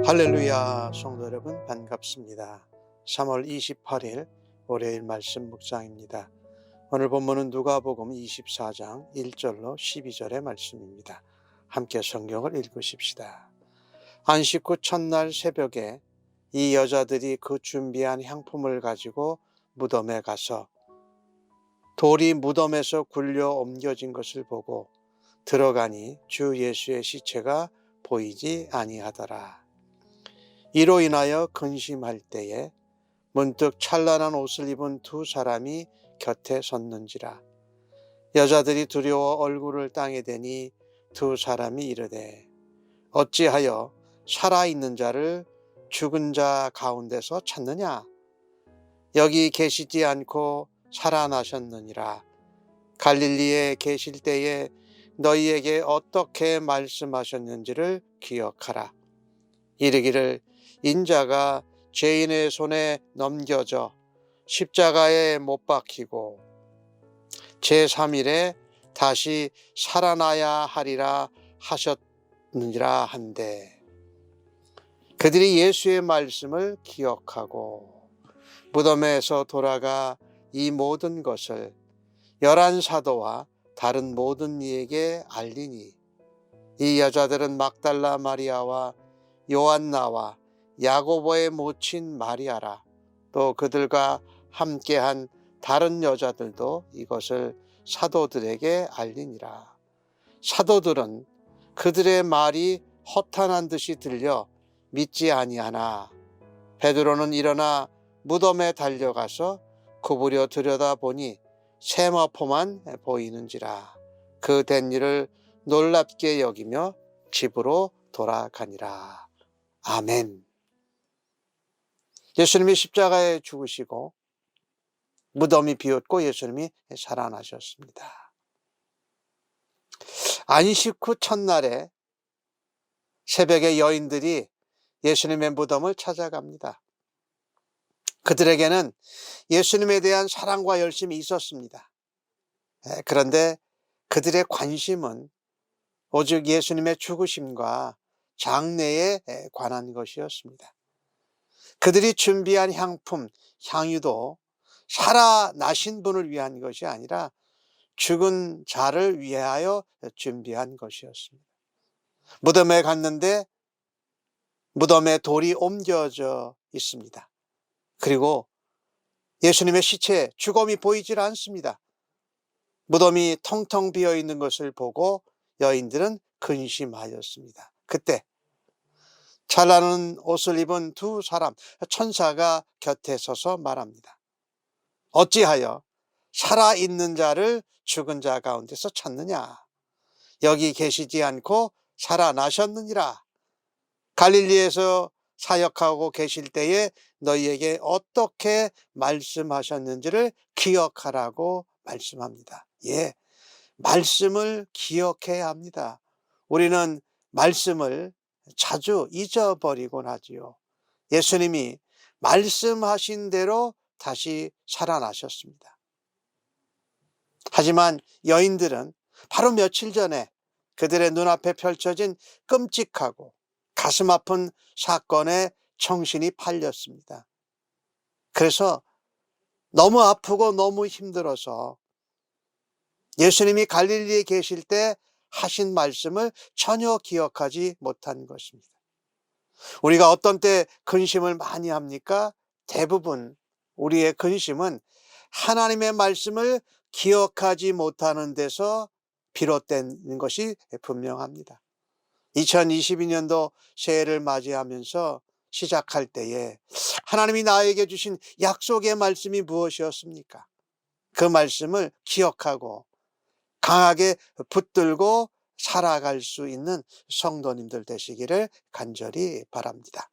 할렐루야, 성도 여러분 반갑습니다. 3월 28일 월요일 말씀 묵상입니다. 오늘 본문은 누가복음 24장 1절로 12절의 말씀입니다. 함께 성경을 읽으십시다. 안식 후 첫날 새벽에 이 여자들이 그 준비한 향품을 가지고 무덤에 가서 돌이 무덤에서 굴려 옮겨진 것을 보고 들어가니 주 예수의 시체가 보이지 아니하더라. 이로 인하여 근심할 때에 문득 찬란한 옷을 입은 두 사람이 곁에 섰는지라. 여자들이 두려워 얼굴을 땅에 대니 두 사람이 이르되 어찌하여 살아있는 자를 죽은 자 가운데서 찾느냐? 여기 계시지 않고 살아나셨느니라. 갈릴리에 계실 때에 너희에게 어떻게 말씀하셨는지를 기억하라. 이르기를 인자가 죄인의 손에 넘겨져 십자가에 못 박히고 제3일에 다시 살아나야 하리라 하셨느니라 한데, 그들이 예수의 말씀을 기억하고 무덤에서 돌아가 이 모든 것을 11사도와 다른 모든 이에게 알리니, 이 여자들은 막달라 마리아와 요한나와 야고보의 모친 마리아라. 또 그들과 함께한 다른 여자들도 이것을 사도들에게 알리니라. 사도들은 그들의 말이 허탄한 듯이 들려 믿지 아니하나 베드로는 일어나 무덤에 달려가서 구부려 들여다보니 세마포만 보이는지라. 그 된 일을 놀랍게 여기며 집으로 돌아가니라. 아멘. 예수님이 십자가에 죽으시고 무덤이 비었고 예수님이 살아나셨습니다. 안식 후 첫날에 새벽에 여인들이 예수님의 무덤을 찾아갑니다. 그들에게는 예수님에 대한 사랑과 열심이 있었습니다. 그런데 그들의 관심은 오직 예수님의 죽으심과 장례에 관한 것이었습니다. 그들이 준비한 향품, 향유도 살아나신 분을 위한 것이 아니라 죽은 자를 위하여 준비한 것이었습니다. 무덤에 갔는데 무덤에 돌이 옮겨져 있습니다. 그리고 예수님의 시체, 주검이 보이질 않습니다. 무덤이 텅텅 비어 있는 것을 보고 여인들은 근심하였습니다. 그때 찬란한 옷을 입은 두 사람, 천사가 곁에 서서 말합니다. 어찌하여 살아있는 자를 죽은 자 가운데서 찾느냐? 여기 계시지 않고 살아나셨느니라. 갈릴리에서 사역하고 계실 때에 너희에게 어떻게 말씀하셨는지를 기억하라고 말씀합니다. 말씀을 기억해야 합니다. 우리는 말씀을 자주 잊어버리곤 하지요. 예수님이 말씀하신 대로 다시 살아나셨습니다. 하지만 여인들은 바로 며칠 전에 그들의 눈앞에 펼쳐진 끔찍하고 가슴 아픈 사건에 정신이 팔렸습니다. 그래서 너무 아프고 너무 힘들어서 예수님이 갈릴리에 계실 때 하신 말씀을 전혀 기억하지 못한 것입니다. 우리가 어떤 때 근심을 많이 합니까? 대부분 우리의 근심은 하나님의 말씀을 기억하지 못하는 데서 비롯된 것이 분명합니다. 2022년도 새해를 맞이하면서 시작할 때에 하나님이 나에게 주신 약속의 말씀이 무엇이었습니까? 그 말씀을 기억하고 강하게 붙들고 살아갈 수 있는 성도님들 되시기를 간절히 바랍니다.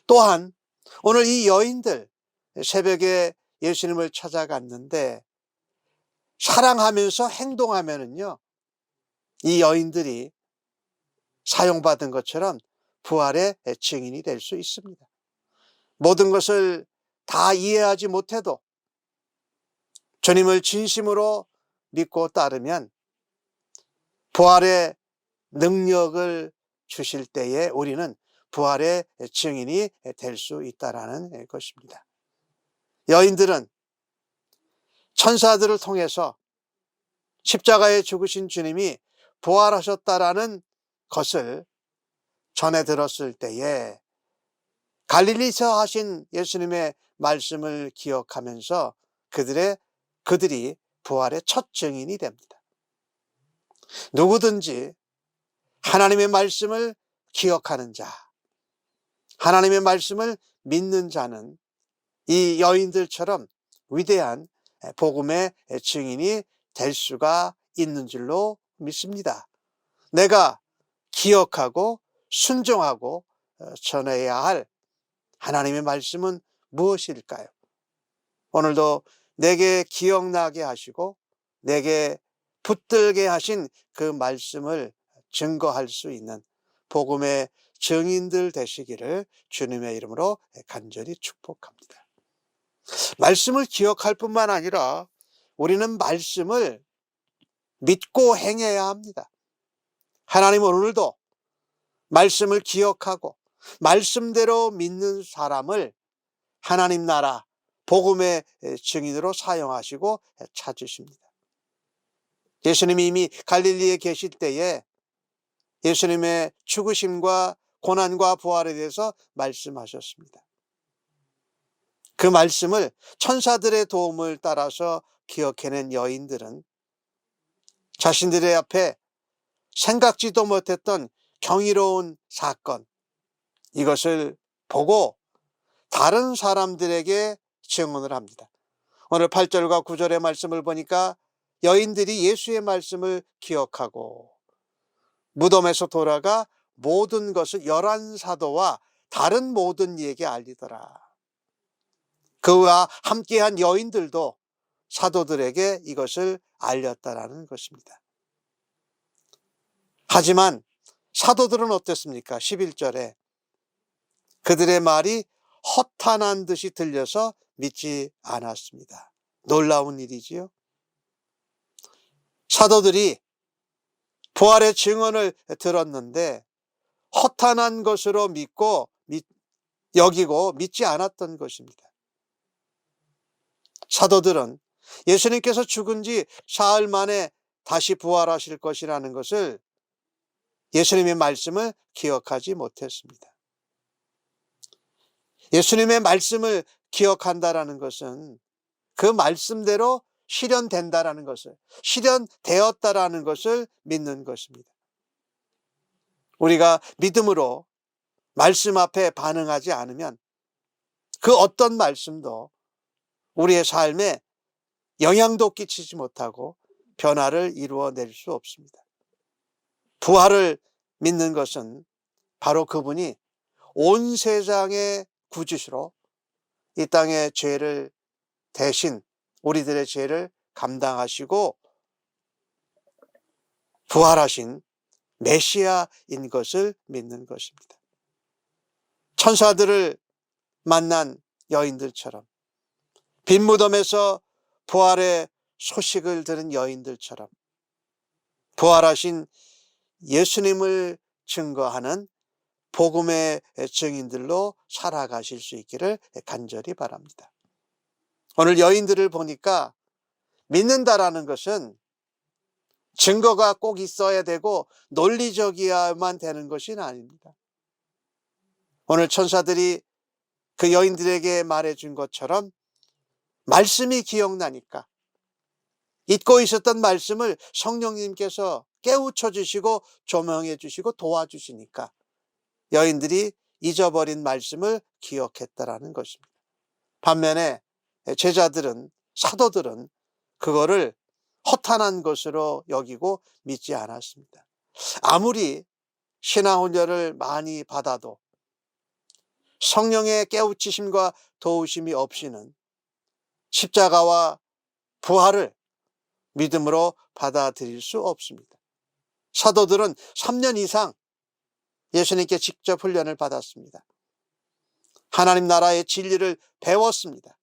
또한 오늘 이 여인들 새벽에 예수님을 찾아갔는데 사랑하면서 행동하면은요, 이 여인들이 사용받은 것처럼 부활의 증인이 될 수 있습니다. 모든 것을 다 이해하지 못해도 주님을 진심으로 믿고 따르면 부활의 능력을 주실 때에 우리는 부활의 증인이 될 수 있다라는 것입니다. 여인들은 천사들을 통해서 십자가에 죽으신 주님이 부활하셨다라는 것을 전해 들었을 때에 갈릴리에서 하신 예수님의 말씀을 기억하면서 그들이 부활의 첫 증인이 됩니다. 누구든지 하나님의 말씀을 기억하는 자, 하나님의 말씀을 믿는 자는 이 여인들처럼 위대한 복음의 증인이 될 수가 있는 줄로 믿습니다. 내가 기억하고 순종하고 전해야 할 하나님의 말씀은 무엇일까요? 오늘도 내게 기억나게 하시고 내게 붙들게 하신 그 말씀을 증거할 수 있는 복음의 증인들 되시기를 주님의 이름으로 간절히 축복합니다. 말씀을 기억할 뿐만 아니라 우리는 말씀을 믿고 행해야 합니다. 하나님은 오늘도 말씀을 기억하고 말씀대로 믿는 사람을 하나님 나라 복음의 증인으로 사용하시고 찾으십니다. 예수님이 이미 갈릴리에 계실 때에 예수님의 죽으심과 고난과 부활에 대해서 말씀하셨습니다. 그 말씀을 천사들의 도움을 따라서 기억해낸 여인들은 자신들의 앞에 생각지도 못했던 경이로운 사건, 이것을 보고 다른 사람들에게 증언을 합니다. 오늘 8절과 9절의 말씀을 보니까 여인들이 예수의 말씀을 기억하고 무덤에서 돌아가 모든 것을 11사도와 다른 모든 이에게 알리더라. 그와 함께한 여인들도 사도들에게 이것을 알렸다라는 것입니다. 하지만 사도들은 어땠습니까? 11절에 그들의 말이 허탄한 듯이 들려서 믿지 않았습니다. 놀라운 일이지요. 사도들이 부활의 증언을 들었는데 허탄한 것으로 여기고 믿지 않았던 것입니다. 사도들은 예수님께서 죽은 지 사흘 만에 다시 부활하실 것이라는 것을 예수님의 말씀을 기억하지 못했습니다. 예수님의 말씀을 기억한다라는 것은 그 말씀대로 실현된다라는 것을, 실현되었다라는 것을 믿는 것입니다. 우리가 믿음으로 말씀 앞에 반응하지 않으면 그 어떤 말씀도 우리의 삶에 영향도 끼치지 못하고 변화를 이루어낼 수 없습니다. 부활을 믿는 것은 바로 그분이 온 세상의 구주시로 이 땅의 죄를 대신 우리들의 죄를 감당하시고 부활하신 메시아인 것을 믿는 것입니다. 천사들을 만난 여인들처럼 빈 무덤에서 부활의 소식을 들은 여인들처럼 부활하신 예수님을 증거하는 복음의 증인들로 살아가실 수 있기를 간절히 바랍니다. 오늘 여인들을 보니까 믿는다라는 것은 증거가 꼭 있어야 되고 논리적이어야만 되는 것이 아닙니다. 오늘 천사들이 그 여인들에게 말해준 것처럼 말씀이 기억나니까 잊고 있었던 말씀을 성령님께서 깨우쳐 주시고 조명해 주시고 도와주시니까 여인들이 잊어버린 말씀을 기억했다라는 것입니다. 반면에 제자들은, 사도들은 그거를 허탄한 것으로 여기고 믿지 않았습니다. 아무리 신앙훈련을 많이 받아도 성령의 깨우치심과 도우심이 없이는 십자가와 부활을 믿음으로 받아들일 수 없습니다. 사도들은 3년 이상 예수님께 직접 훈련을 받았습니다. 하나님 나라의 진리를 배웠습니다.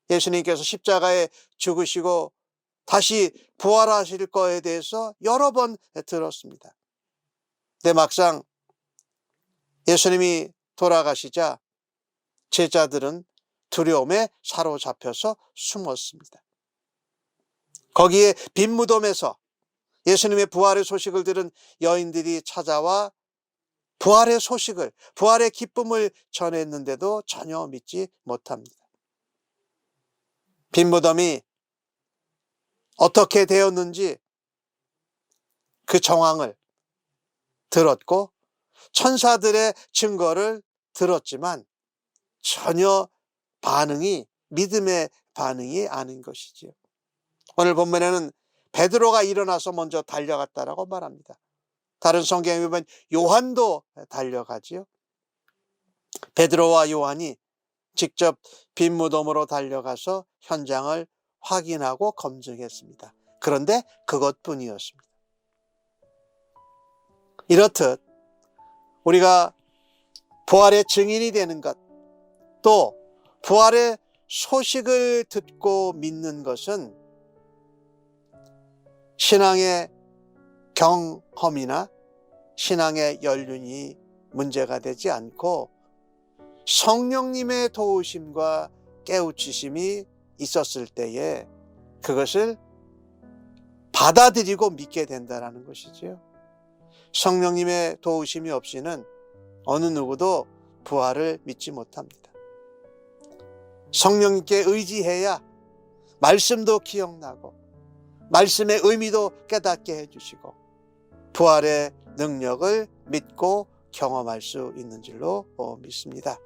예수님께서 십자가에 죽으시고 다시 부활하실 거에 대해서 여러 번 들었습니다. 근데 막상 예수님이 돌아가시자 제자들은 두려움에 사로잡혀서 숨었습니다. 거기에 빈 무덤에서 예수님의 부활의 소식을 들은 여인들이 찾아와 부활의 소식을, 부활의 기쁨을 전했는데도 전혀 믿지 못합니다. 빈 무덤이 어떻게 되었는지 그 정황을 들었고 천사들의 증거를 들었지만 전혀 믿음의 반응이 아닌 것이지요. 오늘 본문에는 베드로가 일어나서 먼저 달려갔다라고 말합니다. 다른 성경에 보면 요한도 달려가지요. 베드로와 요한이 직접 빈 무덤으로 달려가서 현장을 확인하고 검증했습니다. 그런데 그것뿐이었습니다. 이렇듯 우리가 부활의 증인이 되는 것, 또 부활의 소식을 듣고 믿는 것은 신앙의 경험이나 신앙의 연륜이 문제가 되지 않고 성령님의 도우심과 깨우치심이 있었을 때에 그것을 받아들이고 믿게 된다는 것이지요. 성령님의 도우심이 없이는 어느 누구도 부활을 믿지 못합니다. 성령님께 의지해야 말씀도 기억나고 말씀의 의미도 깨닫게 해주시고 부활의 능력을 믿고 경험할 수 있는 줄로 믿습니다.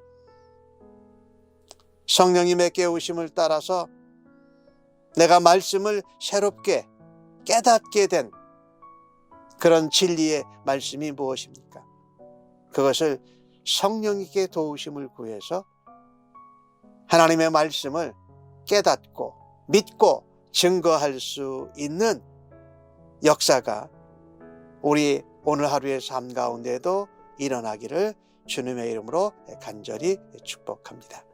성령님의 깨우심을 따라서 내가 말씀을 새롭게 깨닫게 된 그런 진리의 말씀이 무엇입니까? 그것을 성령님께 도우심을 구해서 하나님의 말씀을 깨닫고 믿고 증거할 수 있는 역사가 우리 오늘 하루의 삶 가운데도 일어나기를 주님의 이름으로 간절히 축복합니다.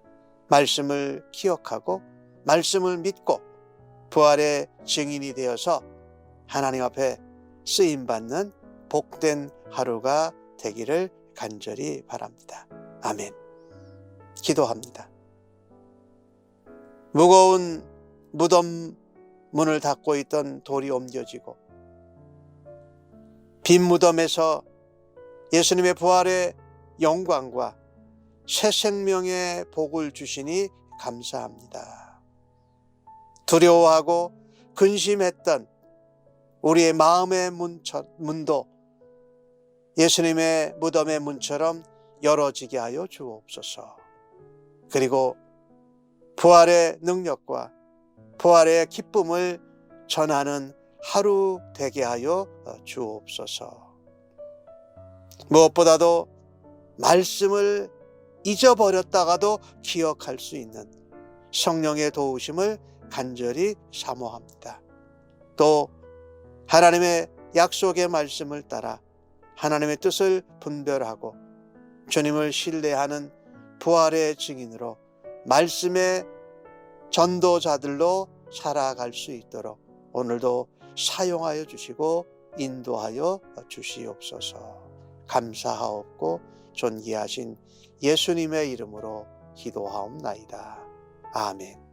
말씀을 기억하고 말씀을 믿고 부활의 증인이 되어서 하나님 앞에 쓰임받는 복된 하루가 되기를 간절히 바랍니다. 아멘. 기도합니다. 무거운 무덤 문을 닫고 있던 돌이 옮겨지고 빈 무덤에서 예수님의 부활의 영광과 새 생명의 복을 주시니 감사합니다. 두려워하고 근심했던 우리의 마음의 문도 예수님의 무덤의 문처럼 열어지게 하여 주옵소서. 그리고 부활의 능력과 부활의 기쁨을 전하는 하루 되게 하여 주옵소서. 무엇보다도 말씀을 잊어버렸다가도 기억할 수 있는 성령의 도우심을 간절히 사모합니다. 또 하나님의 약속의 말씀을 따라 하나님의 뜻을 분별하고 주님을 신뢰하는 부활의 증인으로 말씀의 전도자들로 살아갈 수 있도록 오늘도 사용하여 주시고 인도하여 주시옵소서. 감사하옵고 존귀하신 예수님의 이름으로 기도하옵나이다. 아멘.